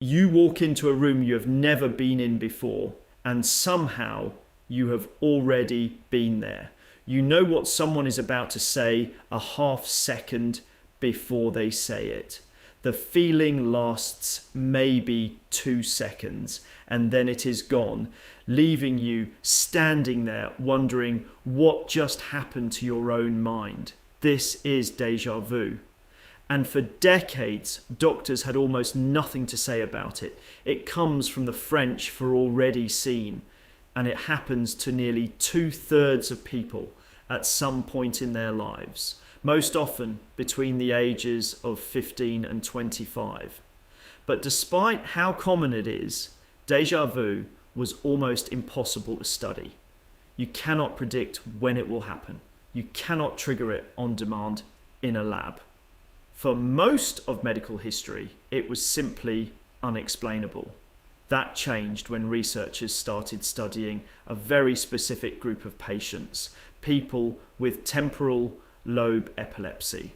You walk into a room you have never been in before, and somehow you have already been there. You know what someone is about to say a half second before they say it. The feeling lasts maybe 2 seconds, and then it is gone, leaving you standing there wondering what just happened to your own mind. This is déjà vu. And for decades, doctors had almost nothing to say about it. It comes from the French for already seen, and it happens to nearly 2/3 of people at some point in their lives, most often between the ages of 15 and 25. But despite how common it is, déjà vu was almost impossible to study. You cannot predict when it will happen. You cannot trigger it on demand in a lab. For most of medical history, it was simply unexplainable. That changed when researchers started studying a very specific group of patients, people with temporal lobe epilepsy.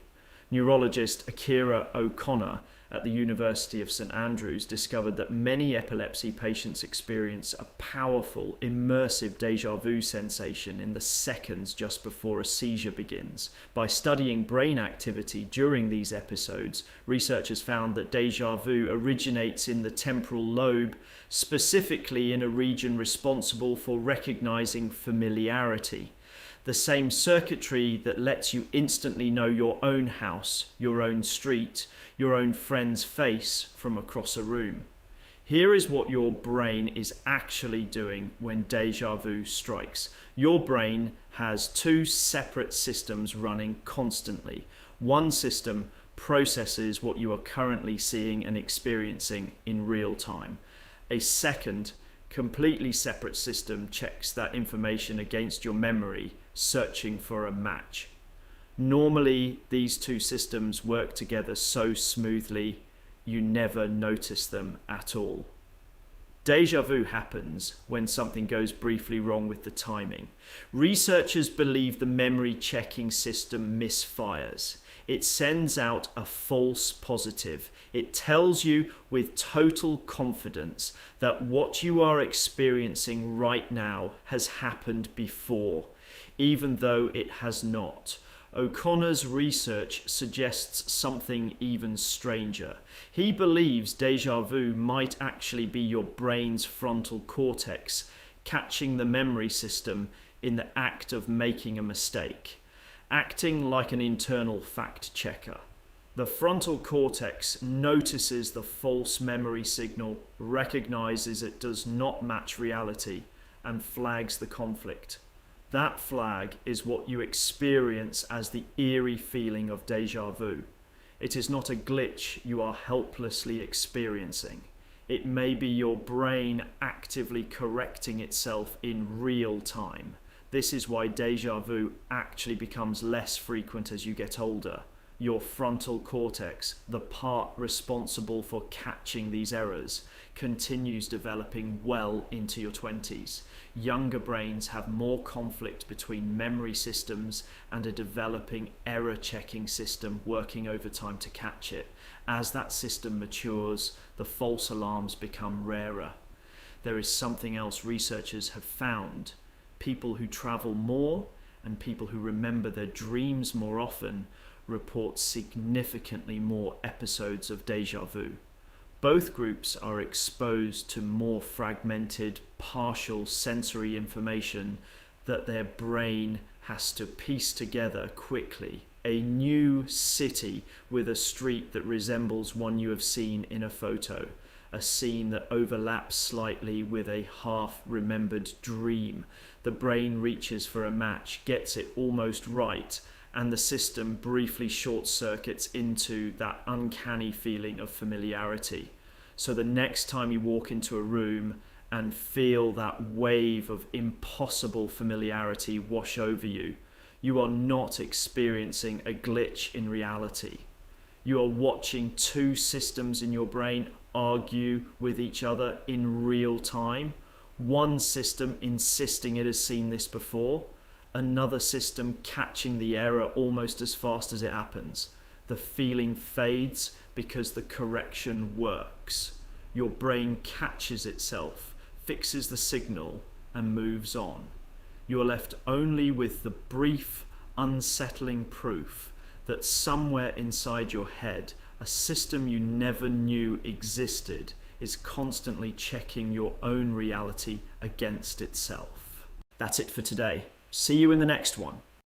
Neurologist Akira O'Connor at the University of St Andrews discovered that many epilepsy patients experience a powerful, immersive déjà vu sensation in the seconds just before a seizure begins. By studying brain activity during these episodes, researchers found that déjà vu originates in the temporal lobe, specifically in a region responsible for recognizing familiarity. The same circuitry that lets you instantly know your own house, your own street, your own friend's face from across a room. Here is what your brain is actually doing when déjà vu strikes. Your brain has two separate systems running constantly. One system processes what you are currently seeing and experiencing in real time. A second, completely separate system checks that information against your memory, searching for a match. Normally, these two systems work together so smoothly, you never notice them at all. Déjà vu happens when something goes briefly wrong with the timing. Researchers believe the memory checking system misfires. It sends out a false positive. It tells you with total confidence that what you are experiencing right now has happened before, even though it has not. O'Connor's research suggests something even stranger. He believes déjà vu might actually be your brain's frontal cortex catching the memory system in the act of making a mistake, acting like an internal fact checker. The frontal cortex notices the false memory signal, recognizes it does not match reality, and flags the conflict. That flag is what you experience as the eerie feeling of déjà vu. It is not a glitch you are helplessly experiencing. It may be your brain actively correcting itself in real time. This is why déjà vu actually becomes less frequent as you get older. Your frontal cortex, the part responsible for catching these errors, continues developing well into your 20s. Younger brains have more conflict between memory systems and a developing error-checking system working overtime to catch it. As that system matures, the false alarms become rarer. There is something else researchers have found. People who travel more and people who remember their dreams more often report significantly more episodes of déjà vu. Both groups are exposed to more fragmented, partial sensory information that their brain has to piece together quickly. A new city with a street that resembles one you have seen in a photo. A scene that overlaps slightly with a half-remembered dream. The brain reaches for a match, gets it almost right, and the system briefly short-circuits into that uncanny feeling of familiarity. So the next time you walk into a room and feel that wave of impossible familiarity wash over you, you are not experiencing a glitch in reality. You are watching two systems in your brain argue with each other in real time. One system insisting it has seen this before, another system catching the error almost as fast as it happens. The feeling fades because the correction works. your brain catches itself, fixes the signal, and moves on. You're left only with the brief, unsettling proof that somewhere inside your head, a system you never knew existed is constantly checking your own reality against itself. That's it for today. See you in the next one.